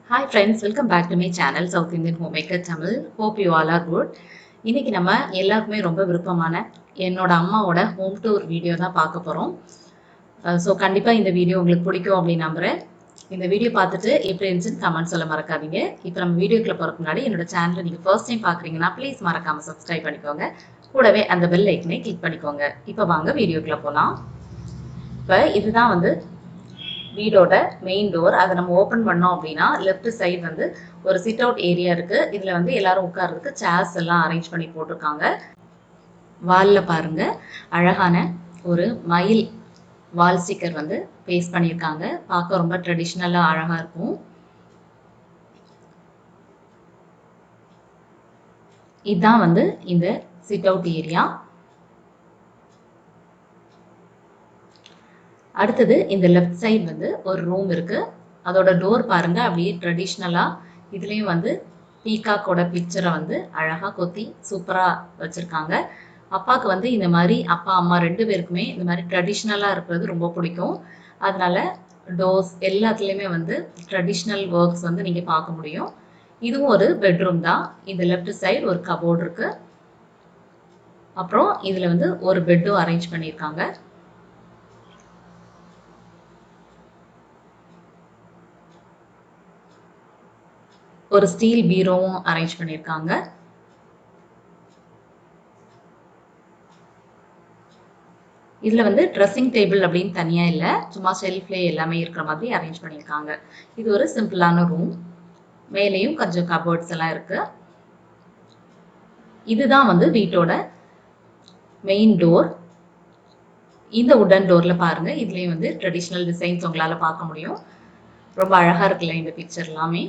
Hi friends, welcome back to my channel South Indian Homemaker Tamil. Hope you all are good. இன்னைக்கு நம்ம எல்லாருக்குமே ரொம்ப விருப்பமான என்னோட அம்மாவோட ஹோம் டூர் வீடியோ தான் பார்க்க போறோம். ஸோ கண்டிப்பா இந்த வீடியோ உங்களுக்கு பிடிக்கும் அப்படின்னு நம்புறேன். இந்த வீடியோ பார்த்துட்டு எப்படி இருந்துச்சுன்னு கமெண்ட் சொல்ல மறக்காதீங்க. இப்போ நம்ம வீடியோக்குள்ள போறதுக்கு முன்னாடி என்னோட சேனலை நீங்க ஃபர்ஸ்ட் டைம் பார்க்குறீங்கன்னா ப்ளீஸ் மறக்காம சப்ஸ்கிரைப் பண்ணிக்கோங்க. கூடவே அந்த பெல் ஐக்கனை கிளிக் பண்ணிக்கோங்க. இப்போ வாங்க வீடியோக்குள்ள போகலாம். இப்போ இதுதான் வந்து வீடோட மெயின் டோர். அதை நம்ம ஓப்பன் பண்ணோம் அப்படின்னா லெஃப்ட் சைடு வந்து ஒரு சிட் அவுட் ஏரியா இருக்கு. இதுல வந்து எல்லாரும் உட்கார்றதுக்கு சேர்ஸ் எல்லாம் அரேஞ்ச் பண்ணி போட்டிருக்காங்க. வால்ல பாருங்க அழகான ஒரு மயில் வால் ஸ்டிக்கர் வந்து பேஸ்ட் பண்ணியிருக்காங்க. பார்க்க ரொம்ப ட்ரெடிஷ்னலா அழகா இருக்கும். இதுதான் வந்து இந்த சிட் அவுட் ஏரியா. அடுத்தது இந்த லெஃப்ட் சைடு வந்து ஒரு ரூம் இருக்கு. அதோட டோர் பாருங்க அப்படியே ட்ரெடிஷ்னலா இதுலயும் வந்து பீகாக்கோட பிக்சரை வந்து அழகா கொத்தி சூப்பரா வச்சிருக்காங்க. அப்பாவுக்கு வந்து இந்த மாதிரி அப்பா அம்மா ரெண்டு பேருக்குமே இந்த மாதிரி ட்ரெடிஷ்னலா இருக்கிறது ரொம்ப பிடிக்கும். அதனால டோர்ஸ் எல்லாத்துலேயுமே வந்து ட்ரெடிஷ்னல் ஒர்க்ஸ் வந்து நீங்க பார்க்க முடியும். இதுவும் ஒரு பெட்ரூம் தான். இந்த லெஃப்ட் சைடு ஒரு கபோர்ட் இருக்கு. அப்புறம் இதுல வந்து ஒரு பெட்டும் அரேஞ்ச் பண்ணியிருக்காங்க. ஒரு ஸ்டீல் பீரோவும் அரேஞ்ச் பண்ணியிருக்காங்க. இதுல வந்து ட்ரெஸ்ஸிங் டேபிள் அப்படின்னு தனியா இல்ல, சும்மா ஷெல்ஃப்லேயே எல்லாமே இருக்கிற மாதிரி அரேஞ்ச் பண்ணியிருக்காங்க. இது ஒரு சிம்பிளான ரூம். மேலேயும் கொஞ்சம் கபோர்ட்ஸ் எல்லாம் இருக்கு. இதுதான் வந்து வீட்டோட மெயின் டோர். இந்த உடன் டோர்ல பாருங்க, இதுலயும் வந்து ட்ரெடிஷ்னல் டிசைன்ஸ் உங்களால பார்க்க முடியும். ரொம்ப அழகா இருக்குல்ல இந்த பிக்சர் எல்லாமே.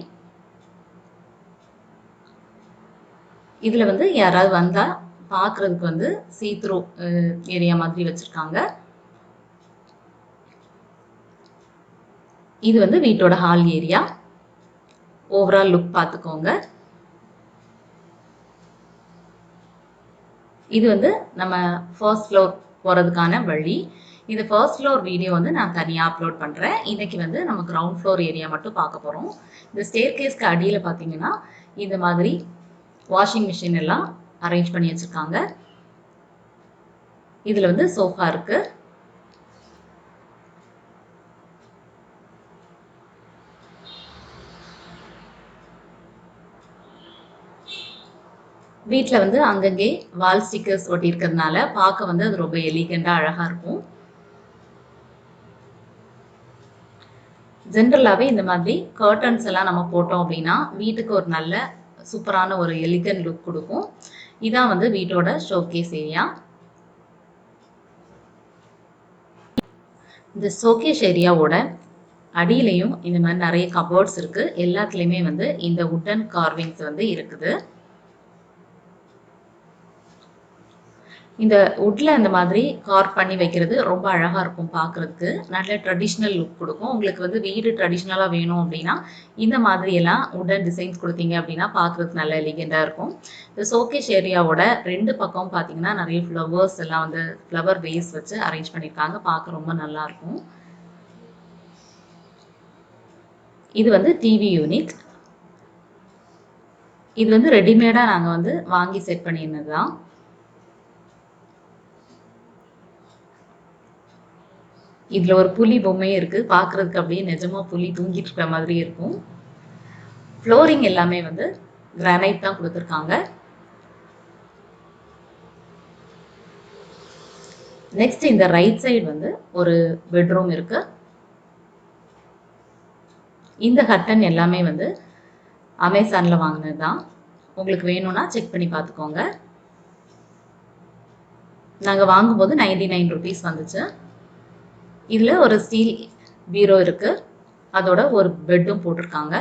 இதுல வந்து யாராவது வந்தா பாக்குறதுக்கு வந்து சீ த்ரூ ஏரியா மாதிரி வச்சிருக்காங்க. இது வந்து வீட்டோட ஹால் ஏரியா. ஓவரால் லுக் பார்த்துக்கோங்க. இது வந்து நம்ம ஃபர்ஸ்ட் ஃப்ளோர் போறதுக்கான வழி. இந்த ஃபர்ஸ்ட் ஃப்ளோர் வீடியோ வந்து நான் தனியாக அப்லோட் பண்ணுறேன். இன்னைக்கு வந்து நம்ம கிரவுண்ட் ஃப்ளோர் ஏரியா மட்டும் பார்க்க போகிறோம். இந்த ஸ்டேர் கேஸ்க்கு அடியில் பார்த்தீங்கன்னா இந்த மாதிரி வாஷிங் மிஷின் எல்லாம் அரேஞ்ச் பண்ணி வச்சிருக்காங்க. இதில் வந்து சோஃபா இருக்கு. வீட்டில் வந்து அங்கங்கே வால் ஸ்டிக்கர்ஸ் ஒட்டி இருக்கிறதுனால பார்க்க வந்து அது ரொம்ப எலிகண்டாக அழகாக இருக்கும். ஜென்ரலாகவே இந்த மாதிரி கர்டன்ஸ் எல்லாம் நம்ம போட்டோம் அப்படின்னா வீட்டுக்கு ஒரு நல்ல சூப்பரான ஒரு எலிகன்ட் லுக் கொடுக்கும். இதான் வந்து வீட்டோட ஷோகேஸ் ஏரியா. இந்த ஷோகேஸ் ஏரியாவோட அடியிலையும் இந்த மாதிரி நிறைய கபோர்ட்ஸ் இருக்கு. எல்லாத்துலேயுமே வந்து இந்த உட்டன் கார்விங்ஸ் வந்து இருக்குது. இந்த உட்ல இந்த மாதிரி கார்வ் பண்ணி வைக்கிறது ரொம்ப அழகா இருக்கும் பார்க்கறதுக்கு. நல்ல ட்ரெடிஷ்னல் லுக் கொடுக்கும். உங்களுக்கு வந்து வீடு ட்ரெடிஷ்னலா வேணும் அப்படின்னா இந்த மாதிரி எல்லாம் உடன் டிசைன்ஸ் கொடுத்தீங்க அப்படின்னா பார்க்கறதுக்கு நல்ல எலிகெண்டா இருக்கும். இந்த ஷோகேஸ் ஏரியாவோட ரெண்டு பக்கம் பார்த்தீங்கன்னா நிறைய ஃப்ளவர்ஸ் எல்லாம் வந்து ஃப்ளவர் வேஸ் வச்சு அரேஞ்ச் பண்ணியிருக்காங்க. பார்க்க ரொம்ப நல்லா இருக்கும். இது வந்து டிவி யூனிட். இது வந்து ரெடிமேடா நாங்க வந்து வாங்கி செட் பண்ணியிருந்தது தான். இதுல ஒரு புலி பொம்மையும் இருக்கு. பார்க்கறதுக்கு அப்படியே நிஜமா புலி தூங்கிட்டு இருக்க மாதிரி இருக்கும். ஃப்ளோரிங் எல்லாமே வந்து கிரானைட் தான் கொடுத்துருக்காங்க. நெக்ஸ்ட் இந்த ரைட் சைடு வந்து ஒரு பெட்ரூம் இருக்கு. இந்த கர்டன் எல்லாமே வந்து அமேசான்ல வாங்கினது தான். உங்களுக்கு வேணும்னா செக் பண்ணி பார்த்துக்கோங்க. நாங்கள் வாங்கும்போது 99 ருபீஸ் வந்துச்சு. இதுல ஒரு ஸ்டீல் பீரோ இருக்கு. அதோட ஒரு பெட்டும் போட்டிருக்காங்க.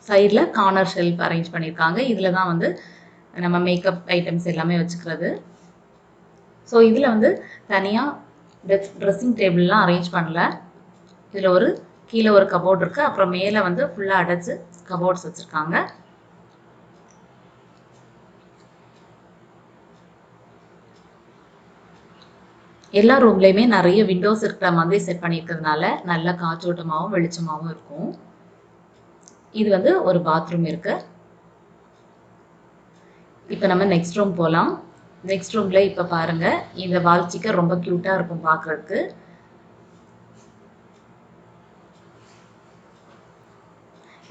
சைடில் கார்னர் ஷெல்ஃப் அரேஞ்ச் பண்ணியிருக்காங்க. இதில் தான் வந்து நம்ம மேக்கப் ஐட்டம்ஸ் எல்லாமே வச்சுக்கிறது. ஸோ இதில் வந்து தனியாக ட்ரெஸ்ஸிங் டேபிள்லாம் அரேஞ்ச் பண்ணல. இதில் ஒரு கீழே ஒரு கபோர்ட் இருக்குது. அப்புறம் மேலே வந்து ஃபுல்லாக அடைச்சு கபோர்ட்ஸ் வச்சுருக்காங்க. எல்லா ரூம்லயுமே நிறைய விண்டோஸ் இருக்கிற மாதிரி செட் பண்ணியிருக்கிறதுனால நல்ல காற்றோட்டமாகவும் வெளிச்சமாகவும் இருக்கும். இது வந்து ஒரு பாத்ரூம் இருக்கு. இப்போ நம்ம நெக்ஸ்ட் ரூம் போகலாம். நெக்ஸ்ட் ரூம்ல இப்போ பாருங்க, இந்த வால் ஸ்டிக்கர் ரொம்ப கியூட்டா இருக்கும் பார்க்கறதுக்கு.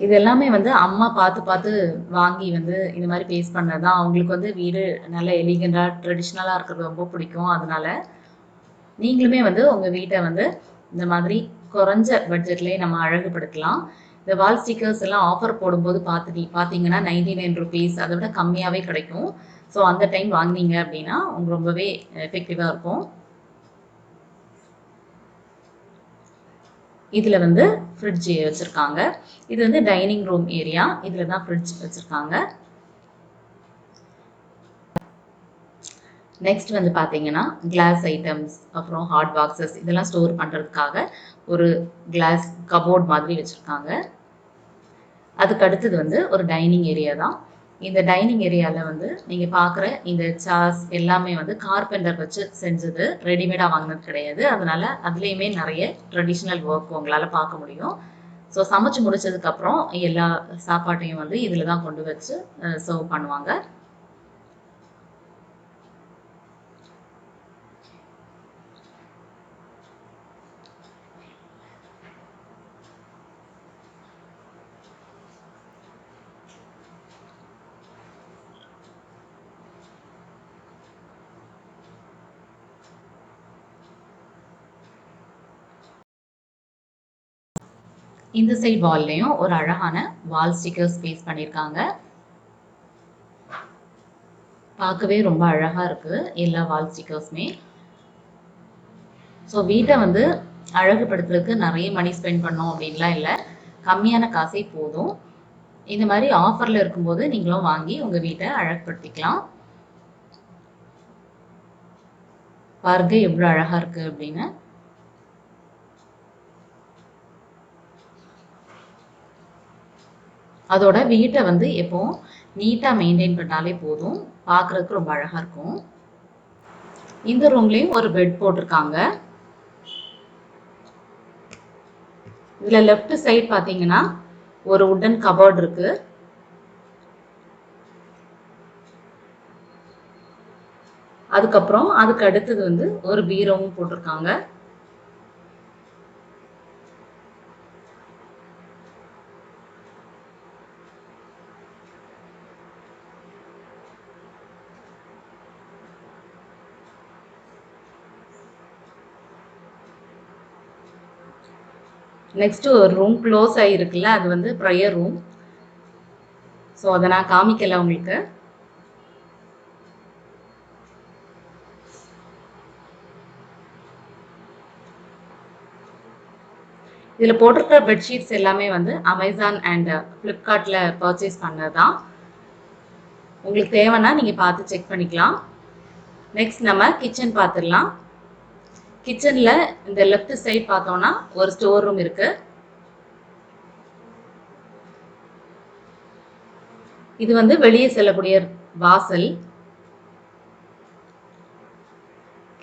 இது எல்லாமே வந்து அம்மா பார்த்து பார்த்து வாங்கி வந்து இந்த மாதிரி பேஸ்ட் பண்ணதான். அவங்களுக்கு வந்து வீடு நல்ல எலிகண்டா ட்ரெடிஷ்னலா இருக்கிறது ரொம்ப பிடிக்கும். அதனால நீங்களுமே வந்து உங்க வீட்டை வந்து இந்த மாதிரி குறைஞ்ச பட்ஜெட்லயே நம்ம அழகுபடுத்தலாம். இந்த வால் ஸ்டிக்கர்ஸ் எல்லாம் ஆஃபர் போடும்போது பார்த்தீங்கன்னா 99 ருபீஸ் அதை விட கம்மியாவே கிடைக்கும். ஸோ அந்த டைம் வாங்கினீங்க அப்படின்னா உங்களுக்கு ரொம்பவே எஃபெக்டிவா இருக்கும். இதுல வந்து ஃப்ரிட்ஜ் வச்சிருக்காங்க. இது வந்து டைனிங் ரூம் ஏரியா. இதுல தான் ஃப்ரிட்ஜ் வச்சிருக்காங்க. நெக்ஸ்ட் வந்து பார்த்தீங்கன்னா கிளாஸ் ஐட்டம்ஸ், அப்புறம் ஹாட் பாக்ஸஸ் இதெல்லாம் ஸ்டோர் பண்ணுறதுக்காக ஒரு கிளாஸ் கபோர்ட் மாதிரி வச்சுருக்காங்க. அதுக்கு அடுத்தது வந்து ஒரு டைனிங் ஏரியா தான். இந்த டைனிங் ஏரியாவில் வந்து நீங்கள் பார்க்குற இந்த சேர்ஸ் எல்லாமே வந்து கார்பெண்டர் வச்சு செஞ்சது, ரெடிமேடாக வாங்கினது கிடையாது. அதனால அதுலேயுமே நிறைய ட்ரெடிஷ்னல் ஒர்க் உங்களால் பார்க்க முடியும். ஸோ சமைச்சு முடிச்சதுக்கப்புறம் எல்லா சாப்பாட்டையும் வந்து இதில் தான் கொண்டு வச்சு சர்வ் பண்ணுவாங்க. இந்த சைட் வால்லையும் ஒரு அழகான வால் ஸ்டிக்கர்ஸ் பேஸ்ட் பண்ணியிருக்காங்க. பார்க்கவே ரொம்ப அழகா இருக்கு எல்லா வால் ஸ்டிக்கர்ஸுமே. ஸோ வீட்டை வந்து அழகுபடுத்துறதுக்கு நிறைய மணி ஸ்பெண்ட் பண்ணோம் அப்படின்லாம் இல்லை, கம்மியான காசே போதும். இந்த மாதிரி ஆஃபர்ல இருக்கும்போது நீங்களும் வாங்கி உங்க வீட்டை அழகுபடுத்திக்கலாம். பாருங்க எவ்வளவு அழகா இருக்கு அப்படின்னு. அதோட வீட்டை வந்து எப்பவும் நீட்டா மெயின்டைன் பண்ணாலே போதும், பார்க்கறதுக்கு ரொம்ப அழகா இருக்கும். இந்த ரூம்லயும் ஒரு பெட் போட்டிருக்காங்க. இதுல லெஃப்ட் சைடு பாத்தீங்கன்னா ஒரு வுடன் கபோர்ட் இருக்கு. அதுக்கப்புறம் அதுக்கு அடுத்தது வந்து ஒரு பீரோவும் போட்டிருக்காங்க. நெக்ஸ்ட் ஒரு ரூம் க்ளோஸ் ஆகிருக்குல்ல, அது வந்து ப்ரேயர் ரூம். ஸோ அதை நான் காமிக்கல உங்களுக்கு. இதில் போட்டிருக்கிற பெட்ஷீட்ஸ் எல்லாமே வந்து அமேசான் அண்ட் ஃப்ளிப்கார்ட்டில் பர்ச்சேஸ் பண்ணதான். உங்களுக்கு தேவைன்னா நீங்கள் பார்த்து செக் பண்ணிக்கலாம். நெக்ஸ்ட் நம்ம கிச்சன் பார்த்துடலாம். கிச்சனில் இந்த லெஃப்ட் சைட் பார்த்தோம்னா ஒரு ஸ்டோர் ரூம் இருக்கு. இது வந்து வெளியே செல்லக்கூடிய வாசல்.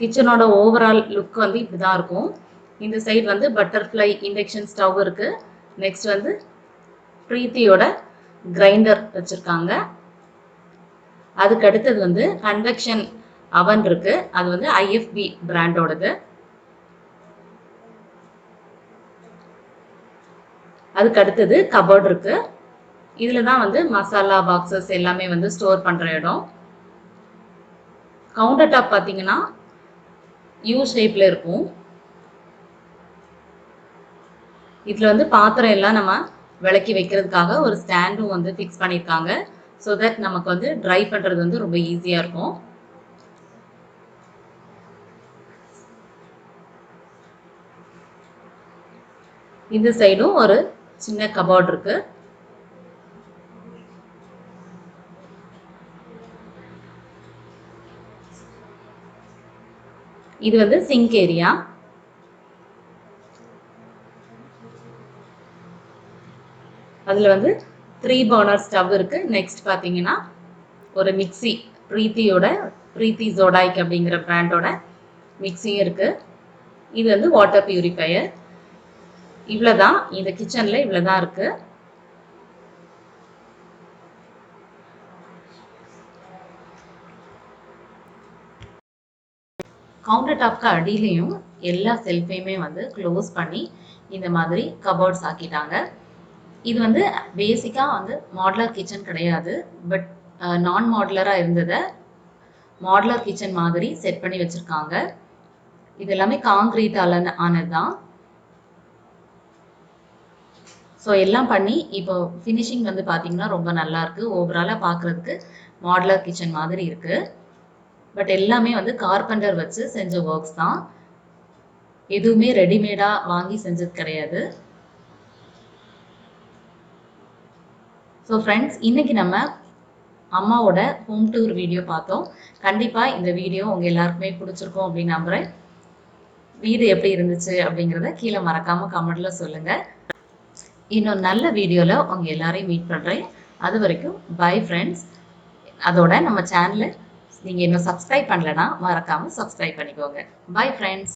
கிச்சனோட ஓவரால் லுக் வந்து இப்படிதான் இருக்கும். இந்த சைடு வந்து பட்டர்ஃப்ளை இண்டக்ஷன் ஸ்டவ் இருக்கு. நெக்ஸ்ட் வந்து பிரீத்தியோட கிரைண்டர் வச்சிருக்காங்க. அதுக்கு அடுத்தது வந்து கன்வெக்ஷன் அவன் இருக்கு. அது வந்து IFB பிராண்டோடது. அதுக்கு அடுத்தது கபோர்ட் இருக்கு. இதுல தான் வந்து மசாலா பாக்ஸஸ் எல்லாமே வந்து ஸ்டோர் பண்ற இடம். கவுண்டர் டாப் பாத்தீங்கன்னா யூ ஷேப்ல இருக்கும். இதுல வந்து பாத்திரம் எல்லாம் நம்ம விளக்கி வைக்கிறதுக்காக ஒரு ஸ்டாண்டும் வந்து ஃபிக்ஸ் பண்ணியிருக்காங்க. ஸோ தட் நமக்கு வந்து ட்ரை பண்றது வந்து ரொம்ப ஈஸியா இருக்கும். இந்த சைடும் ஒரு சின்ன கபோர்ட் இருக்கு. இது வந்து சிங்க் ஏரியா. அதுல வந்து 3 பர்னர் ஸ்டவ் இருக்கு. நெக்ஸ்ட் பாத்தீங்கன்னா ஒரு மிக்சி, பிரீத்தி ஜோடாய்க் அப்படிங்கிற பிராண்டோட மிக்சியும் இருக்கு. இது வந்து வாட்டர் பியூரிஃபையர். இவ்வளவுதான், இந்த கிச்சன்ல இவ்வளவுதான் இருக்கு. கவுண்டர் டாப்க்கு அடியிலையும் எல்லா செல்ஃபையுமே வந்து க்ளோஸ் பண்ணி இந்த மாதிரி கபோர்ட்ஸ் ஆக்கிட்டாங்க. இது வந்து பேசிக்கா வந்து மாடுலர் கிச்சன் கிடையாது. பட் நான் மாடுலரா இருந்ததை மாடுலர் கிச்சன் மாதிரி செட் பண்ணி வச்சிருக்காங்க. இது எல்லாமே காங்கிரீட்டால ஆனதுதான். ஸோ எல்லாம் பண்ணி இப்போ ஃபினிஷிங் வந்து பார்த்தீங்கன்னா ரொம்ப நல்லா இருக்கு. ஓவராலாக பார்க்குறதுக்கு மாடுலர் கிச்சன் மாதிரி இருக்கு. பட் எல்லாமே வந்து கார்பெண்டர் வச்சு செஞ்ச ஒர்க்ஸ் தான். எதுவுமே ரெடிமேடாக வாங்கி செஞ்சது கிடையாது. ஸோ ஃப்ரெண்ட்ஸ், இன்னைக்கு நம்ம அம்மாவோட ஹோம் டூர் வீடியோ பார்த்தோம். கண்டிப்பாக இந்த வீடியோ உங்கள் எல்லாருக்குமே பிடிச்சிருக்கும் அப்படின்னு நம்புகிறேன். வீடு எப்படி இருந்துச்சு அப்படிங்கிறத கீழே மறக்காமல் கமெண்ட்டில் சொல்லுங்கள். இன்னொரு நல்ல வீடியோவில் உங்கள் எல்லாரையும் மீட் பண்ணுறேன். அது வரைக்கும் பை ஃப்ரெண்ட்ஸ். அதோட நம்ம சேனலை நீங்கள் இன்னும் சப்ஸ்கிரைப் பண்ணலைன்னா மறக்காமல் சப்ஸ்கிரைப் பண்ணிக்கோங்க. Bye friends.